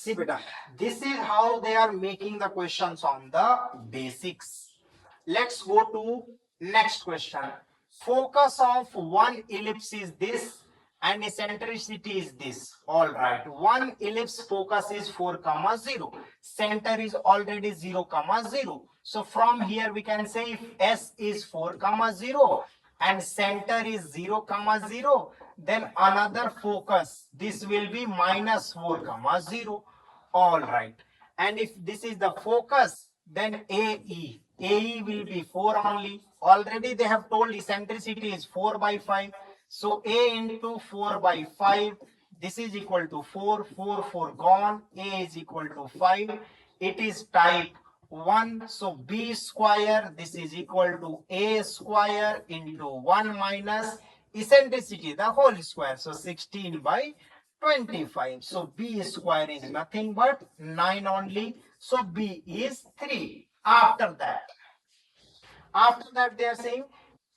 See beta, this is how they are making the questions on the basics. Let's go to next question. Focus of one ellipse is this and eccentricity is this. All right, one ellipse focus is 4 comma 0, center is already 0 comma 0. So from here we can say if S is 4 comma 0 and center is 0 comma 0, then another focus, this will be minus 4 comma 0. All right, and if this is the focus, then AE will be 4 only. Already they have told eccentricity is 4 by 5. So A into 4 by 5, this is equal to 4, 4 gone, A is equal to 5. It is type 1. So B square, this is equal to A square into 1 minus eccentricity, the whole square. So 16 by 25. So B square is nothing but 9 only. So B is 3. After that they are saying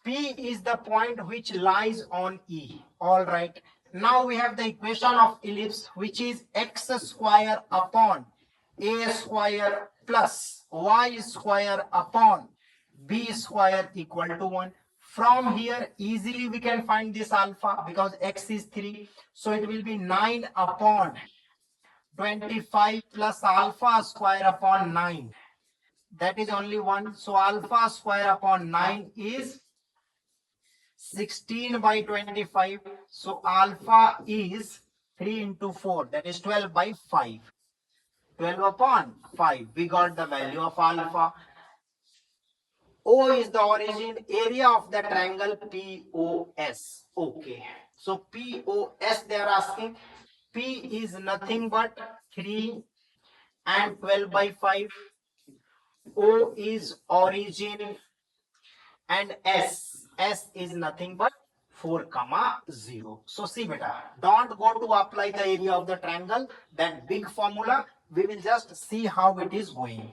P is the point which lies on E. All right. Now we have the equation of ellipse, which is x square upon a square plus y square upon b square equal to 1. From here easily we can find this alpha because x is 3. So it will be 9 upon 25 plus alpha square upon 9. That is only 1. So alpha square upon 9 is 16 by 25. So alpha is 3 into 4. That is 12 by 5. 12 upon 5. We got the value of alpha. O is the origin, area of the triangle POS. Okay. So POS they are asking. P is nothing but 3 and 12 by 5. O is origin and S is nothing but 4 comma 0. So see beta, don't go to apply the area of the triangle, that big formula. We will just see how it is going.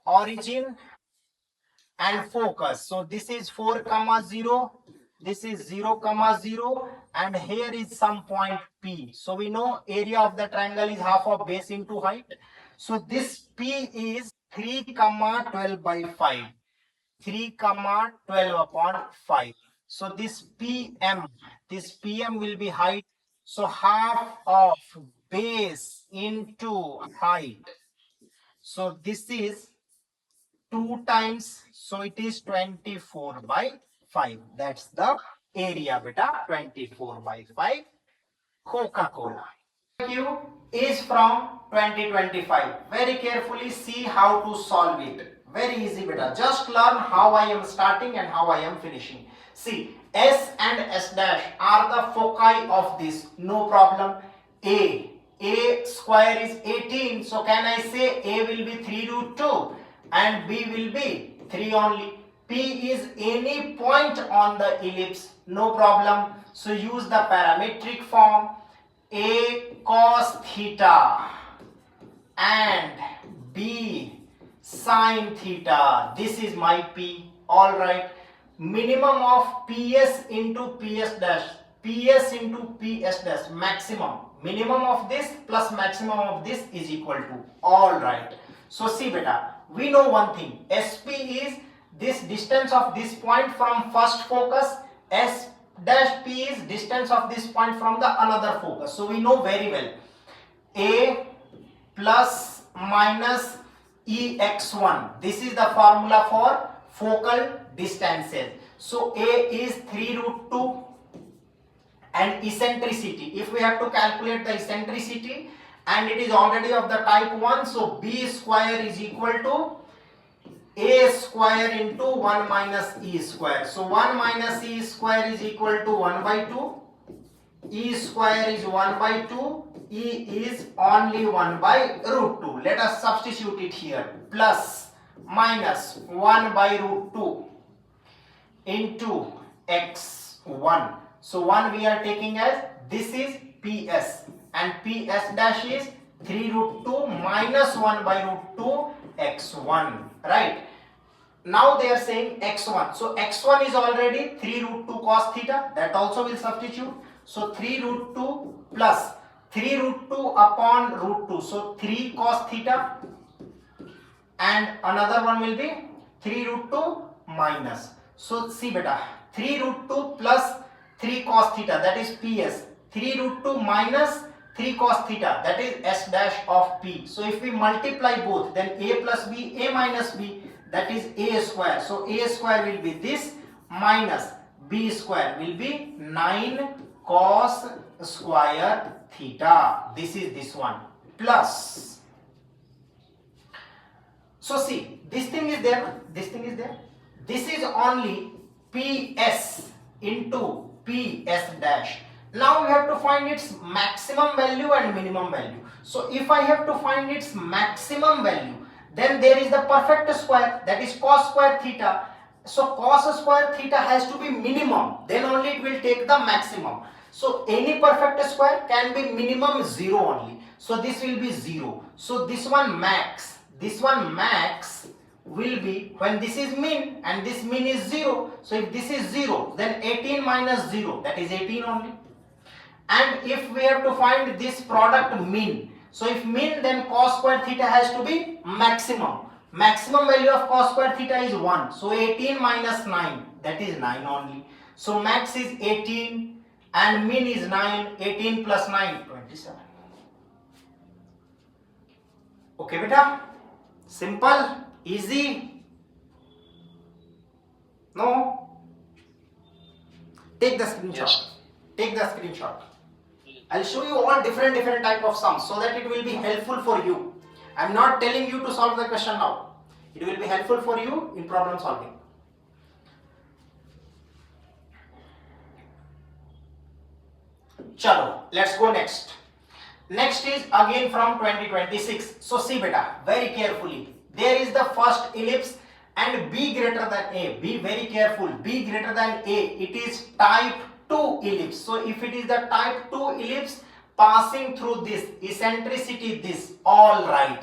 Origin and focus. So this is 4 comma 0, this is 0 comma 0, and here is some point P. So we know area of the triangle is half of base into height. So this P is 3 comma 12 by 5. 3 comma 12 upon 5. So this PM will be height. So half of base into height. So this is 2 times. So it is 24 by 5. That's the area beta, 24 by 5. Coca-Cola. Q is from 2025. Very carefully see how to solve it. Very easy beta. Just learn how I am starting and how I am finishing. See, S and S dash are the foci of this. No problem. A square is 18. So can I say A will be 3 root 2 and B will be 3 only. P is any point on the ellipse. No problem. So use the parametric form. A cos theta and B sin theta. This is my P. All right. Minimum of PS into PS dash. PS into PS dash. Maximum. Minimum of this plus maximum of this is equal to. All right. So see beta. We know one thing. SP is this distance of this point from first focus. S dash P is distance of this point from the another focus. So we know very well. A plus minus EX1. This is the formula for focal distances. So A is 3 root 2 and eccentricity. If we have to calculate the eccentricity and it is already of the type 1, so B square is equal to A square into 1 minus E square. So 1 minus E square is equal to 1 by 2. E square is 1 by 2. E is only 1 by root 2. Let us substitute it here. Plus minus 1 by root 2 into x1. So 1 we are taking as this is PS and PS dash is 3 root 2 minus 1 by root 2 x1. Right. Now they are saying x1. So x1 is already 3 root 2 cos theta. That also will substitute. So 3 root 2 plus 3 root 2 upon root 2. So 3 cos theta, and another one will be 3 root 2 minus. So see beta, 3 root 2 plus 3 cos theta, that is PS. 3 root 2 minus 3 cos theta, that is S dash of P. So if we multiply both, then A plus B, A minus B, that is A square. So A square will be this minus B square will be 9 cos square theta. This is this one plus. So see, this thing is there, this thing is there. This is only PS into PS dash. Now we have to find its maximum value and minimum value. So if I have to find its maximum value, then there is the perfect square, that is cos square theta. So cos square theta has to be minimum, then only it will take the maximum. So any perfect square can be minimum 0 only. So this will be 0. So this one max will be when this is min and this min is 0. So if this is 0, then 18 minus 0, that is 18 only. And if we have to find this product min, so if min, then cos square theta has to be maximum. Maximum value of cos square theta is 1. So 18 minus 9, that is 9 only. So max is 18 and min is 9. 18 plus 9, 27. Okay beta? Simple? Easy? No? Take the screenshot. Yes. Take the screenshot. I'll show you all different type of sums so that it will be helpful for you. I'm not telling you to solve the question now. It will be helpful for you in problem solving. Chalo, let's go next. Next is again from 2026. So see beta, very carefully. There is the first ellipse and B greater than A. Be very careful. B greater than A. It is type 2 ellipse. So if it is the type 2 ellipse passing through this, eccentricity this, all right.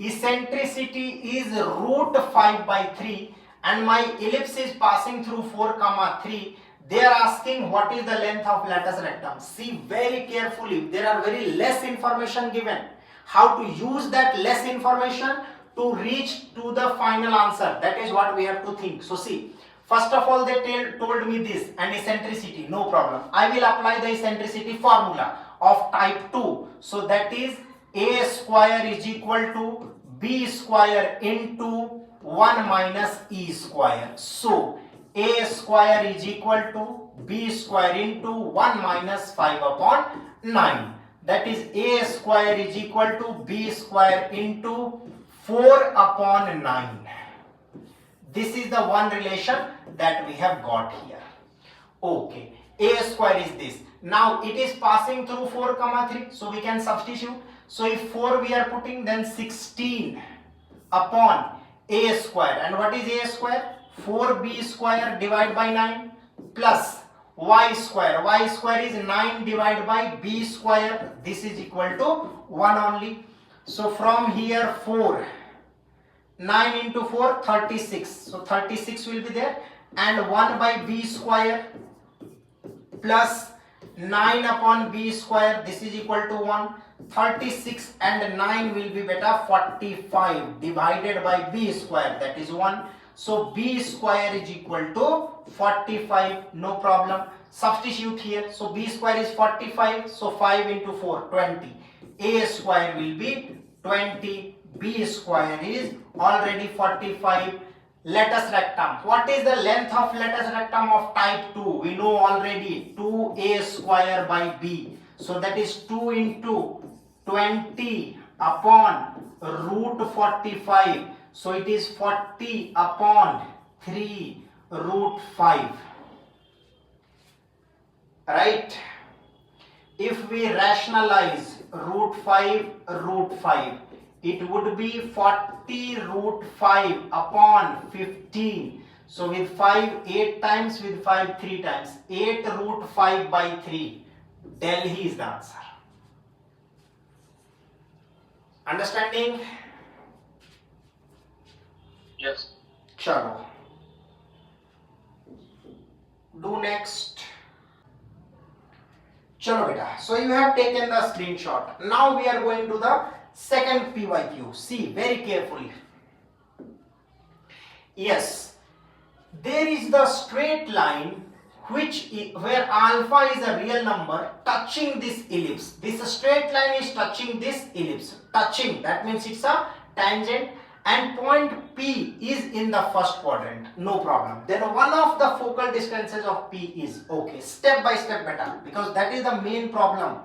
Eccentricity is root 5 by 3 and my ellipse is passing through 4 comma 3. They are asking what is the length of latus rectum. See very carefully, there are very less information given. How to use that less information to reach to the final answer, that is what we have to think. So see, first of all they told me this and eccentricity, no problem. I will apply the eccentricity formula of type 2. So that is A square is equal to B square into 1 minus E square. So A square is equal to B square into 1 minus 5 upon 9. That is A square is equal to B square into 4 upon 9. This is the one relation that we have got here. Okay, A square is this. Now it is passing through 4 comma 3. So we can substitute. So if 4 we are putting, then 16 upon A square. And what is A square? 4B square divided by 9 plus Y square. Y square is 9 divided by B square. This is equal to 1 only. So from here 4. 9 into 4, 36. So 36 will be there. And 1 by B square plus 9 upon B square. This is equal to 1. 36 and 9 will be beta 45 divided by B square. That is 1. So B square is equal to 45. No problem. Substitute here. So B square is 45. So 5 into 4, 20. A square will be 20. B square is already 45. Latus rectum. What is the length of latus rectum of type 2? We know already 2A square by B. So that is 2 into 20 upon root 45. So it is 40 upon 3 root 5. Right? If we rationalize root 5, it would be 40 root 5 upon 15. So with 5 8 times, with 5 3 times. 8 root 5 by 3. Delhi is the answer. Understanding? Yes. Chalo. Do next. Chalo beta. So you have taken the screenshot. Now we are going to the second PYQ. See very carefully. Yes, there is the straight line where alpha is a real number touching this ellipse. This straight line is touching this ellipse. Touching, that means it's a tangent, and point P is in the first quadrant. No problem. Then one of the focal distances of P is okay. Step by step better, because that is the main problem.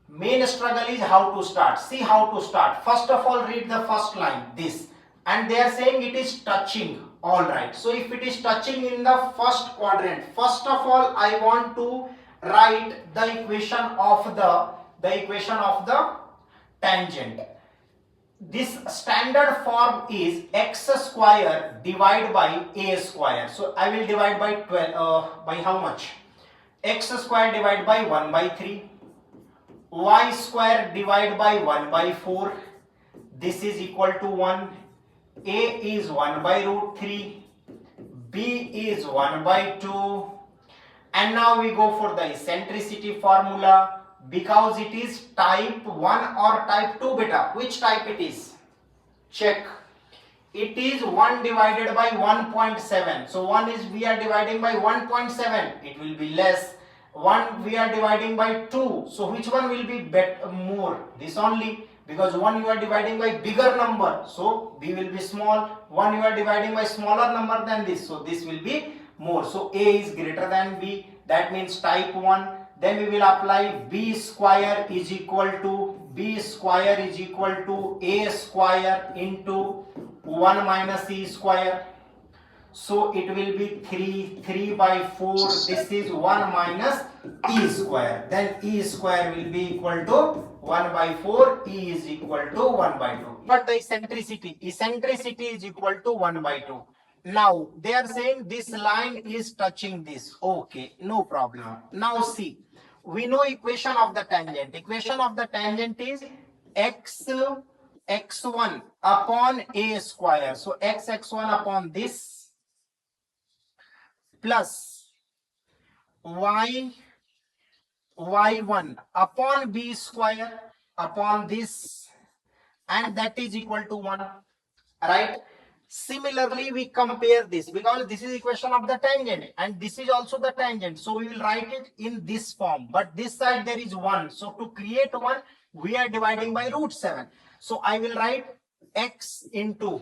Main struggle is how to start. See how to start. First of all, read the first line, this, and they are saying it is touching. All right, so if it is touching in the first quadrant, first of all I want to write the equation of the tangent. This standard form is x square divided by a square. So I will divide by 12 by how much? X square divided by 1 by 3, y square divided by 1 by 4. This is equal to 1. A is 1 by root 3, B is 1 by 2, and now we go for the eccentricity formula. Because it is type 1 or type 2 beta, which type it is? Check. It is 1 divided by 1.7. So 1 is we are dividing by 1.7, it will be less. 1 we are dividing by 2. So which one will be more? This only. Because 1 you are dividing by bigger number, so B will be small. 1 you are dividing by smaller number than this, so this will be more. So A is greater than B, that means type 1. Then we will apply B square is equal to A square into 1 minus E square. So it will be 3 by 4. This is 1 minus E square. Then E square will be equal to 1 by 4. E is equal to 1 by 2. But the eccentricity is equal to 1 by 2. Now they are saying this line is touching this. Okay, no problem. Now see, we know equation of the tangent. Equation of the tangent is x1 upon a square. So x1 upon this plus y1 upon b square upon this, and that is equal to 1, right? Similarly we compare this, because this is equation of the tangent and this is also the tangent, so we will write it in this form, but this side there is 1, so to create 1 we are dividing by root 7. So I will write x into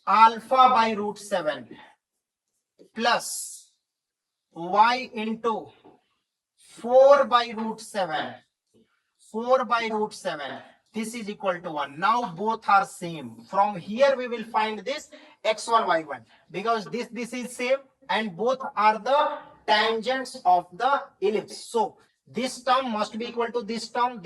alpha by root 7 plus y into 4 by root 7. This is equal to 1. Now both are same. From here we will find this x1, y1, because this is same and both are the tangents of the ellipse. So this term must be equal to this term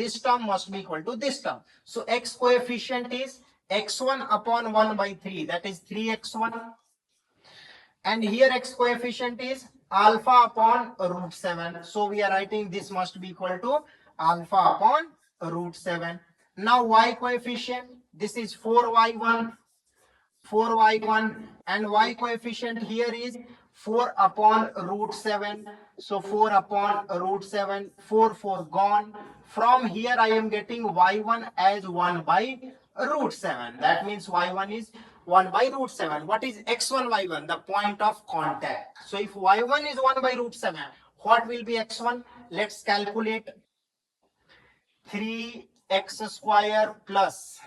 must be equal to this term. So x coefficient is x1 upon 1 by 3, that is 3x1. And here x coefficient is alpha upon root 7. So we are writing this must be equal to alpha upon root 7. Now y coefficient, this is 4y1, and y coefficient here is 4 upon root 7. So 4 upon root 7, 4 gone. From here I am getting y1 as 1 by root 7. That means y1 is 1 by root 7. What is x1, y1? The point of contact. So if y1 is 1 by root 7, what will be x1? Let's calculate. 3x square plus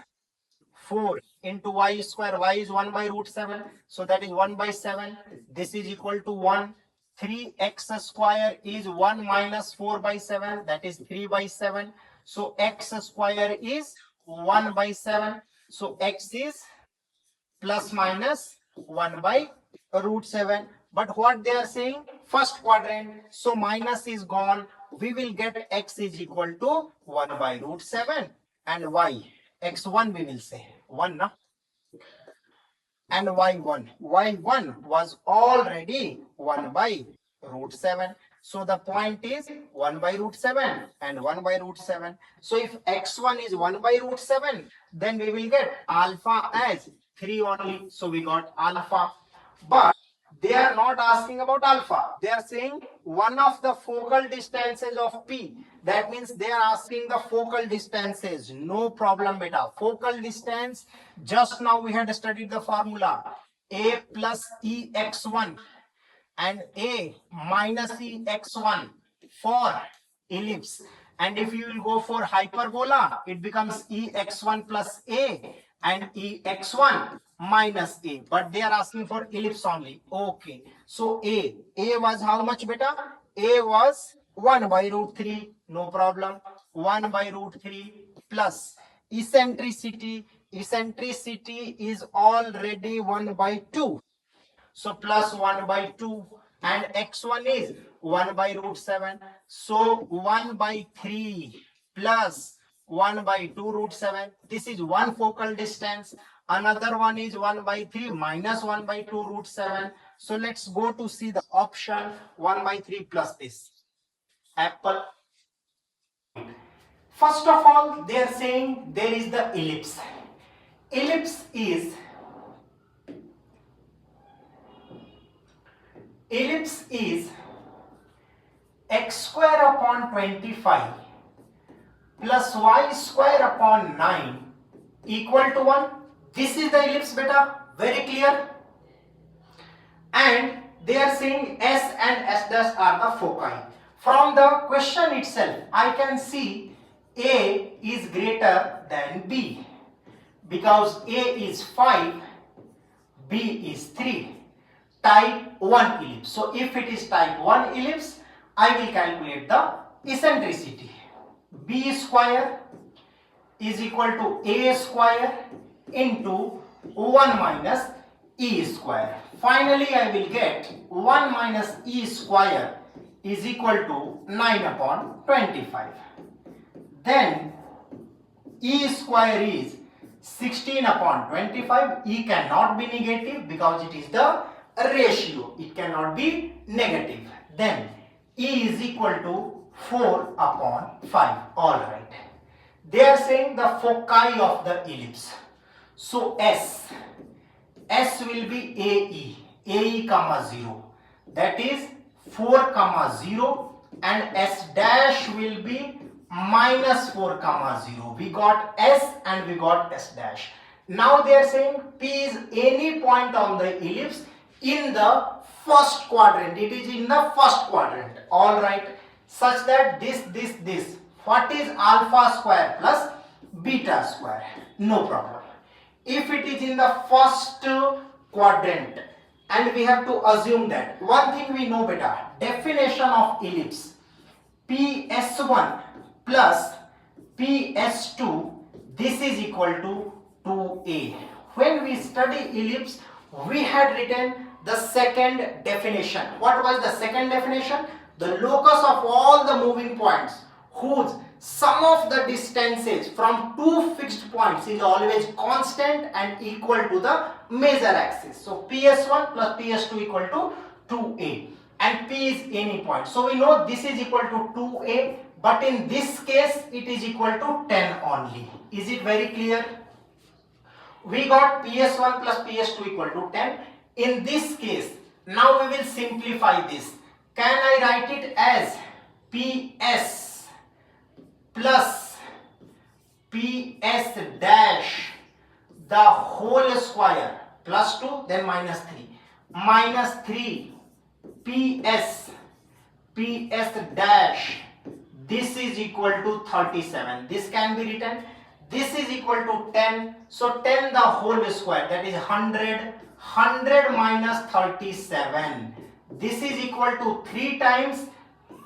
4 into y square. Y is 1 by root 7. So that is 1 by 7. This is equal to 1. 3x square is 1 minus 4 by 7. That is 3 by 7. So x square is 1 by 7. So x is plus minus 1 by root 7. But what they are saying? First quadrant. So minus is gone. We will get x is equal to 1 by root 7. And y, x1 we will say. 1 na? And y1. y1 was already 1 by root 7. So the point is 1 by root 7 and 1 by root 7. So if x1 is 1 by root 7, then we will get alpha as 3 only. So we got alpha. But They are not asking about alpha. They are saying one of the focal distances of P. That means they are asking the focal distances. No problem, beta. Focal distance, just now we had studied the formula. A plus EX1 and A minus EX1 for ellipse. And if you will go for hyperbola, it becomes EX1 plus A and EX1 minus A. But they are asking for ellipse only. Okay. So A was how much, beta? A was 1 by root 3. No problem. 1 by root 3 plus eccentricity. Eccentricity is already 1 by 2. So plus 1 by 2 and x1 is 1 by root 7. So 1 by 3 plus 1 by 2 root 7. This is one focal distance. Another one is 1 by 3 minus 1 by 2 root 7. So let's go to see the option 1 by 3 plus this. Apple. First of all, they are saying there is the ellipse. Ellipse is x square upon 25 plus y square upon 9 equal to 1. This is the ellipse, beta. Very clear. And they are saying S and S dash are the foci. From the question itself, I can see A is greater than B because A is 5, B is 3. Type 1 ellipse. So if it is type 1 ellipse, I will calculate the eccentricity. B square is equal to A square into 1 minus E square. Finally, I will get 1 minus E square is equal to 9 upon 25. Then E square is 16 upon 25. E cannot be negative because it is the ratio. It cannot be negative. Then E is equal to 4 upon 5. Alright. They are saying the foci of the ellipse. So S will be AE comma 0. That is 4 comma 0 and S dash will be minus 4 comma 0. We got S and we got S dash. Now they are saying P is any point on the ellipse in the first quadrant. It is in the first quadrant. Alright. Such that this. What is alpha square plus beta square? No problem. If it is in the first quadrant, and we have to assume that one thing we know, beta, definition of ellipse, PS1 plus PS2, this is equal to 2A. When we study ellipse, we had written the second definition. What was the second definition? The locus of all the moving points whose sum of the distances from two fixed points is always constant and equal to the major axis. So PS1 plus PS2 equal to 2A and P is any point. So we know this is equal to 2A, but in this case it is equal to 10 only. Is it very clear? We got PS1 plus PS2 equal to 10. In this case, now we will simplify this. Can I write it as PS plus PS dash the whole square plus 2 then minus 3 minus 3 PS dash, this is equal to 37. This can be written, this is equal to 10. So 10 the whole square, that is 100 minus 37. This is equal to 3 times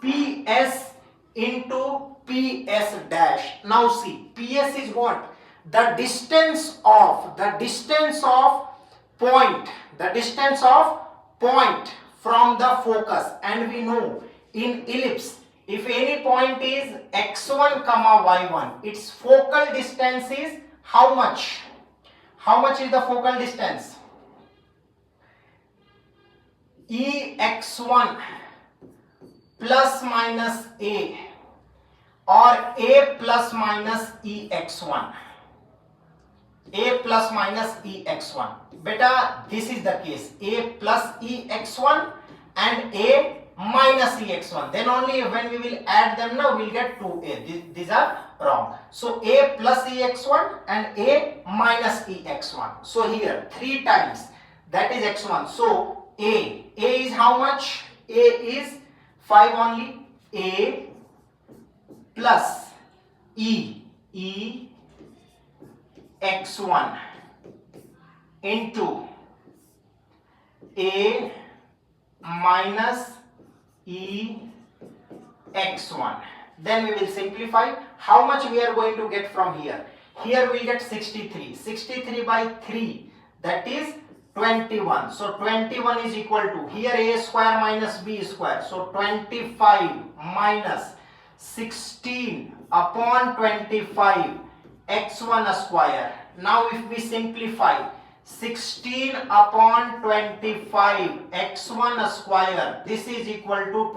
PS into PS dash. Now see, PS is what? The distance of point from the focus. And we know in ellipse, if any point is x1 comma y1, its focal distance is how much? How much is the focal distance? EX1 plus minus A or A plus minus EX1. a plus minus ex1. Beta, this is the case, a plus ex1 and a minus ex1. Then only when we will add them now, we'll get 2a. These are wrong. So a plus ex1 and a minus ex1. So here 3 times, that is x1. So a is how much? A is 5 only. A plus x1 into a minus x1. Then we will simplify. How much we are going to get from here? Here we get 63. 63 by 3, that is 21. So 21 is equal to, here a square minus b square. So 25 minus 16 upon 25 x1 square. Now if we simplify, 16 upon 25 x1 square, this is equal to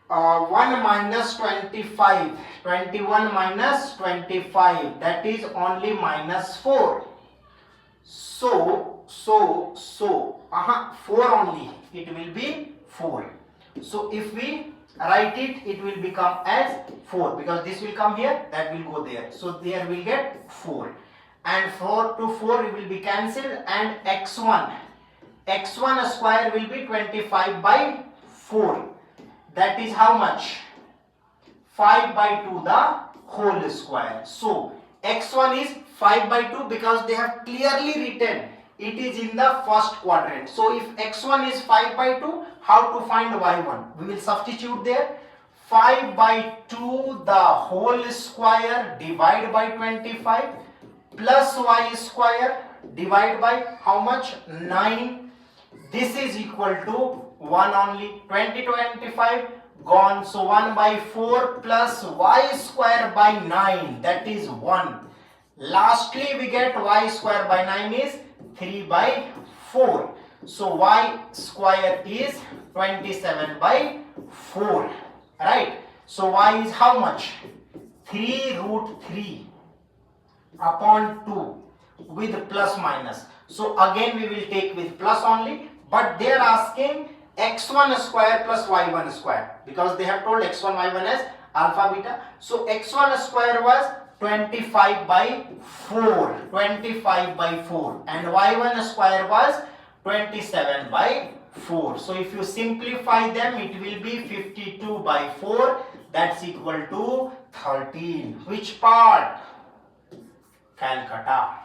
1 minus 25, 21 minus 25, that is only minus 4. So 4 only, it will be 4. So if we write it, it will become as 4, because this will come here, that will go there. So there will get 4. And 4 to 4 will be cancelled, and x1 square will be 25 by 4. That is how much? 5 by 2 the whole square. So x1 is 5 by 2 because they have clearly written it is in the first quadrant. So if x1 is 5 by 2, how to find y1? We will substitute there. 5 by 2 the whole square divided by 25 plus y square divided by how much? 9. This is equal to 1 only. 20, 25 gone. So 1 by 4 plus y square by 9, that is 1. Lastly we get y square by 9 is 3 by 4. So y square is 27 by 4. Right? So y is how much? 3 root 3 upon 2 with plus minus. So again we will take with plus only, but they are asking x1 square plus y1 square, because they have told x1 y1 as alpha beta. So x1 square was 25 by 4, 25 by 4, and y1 square was 27 by 4. So if you simplify them, it will be 52 by 4, that's equal to 13. Which part? Calcutta.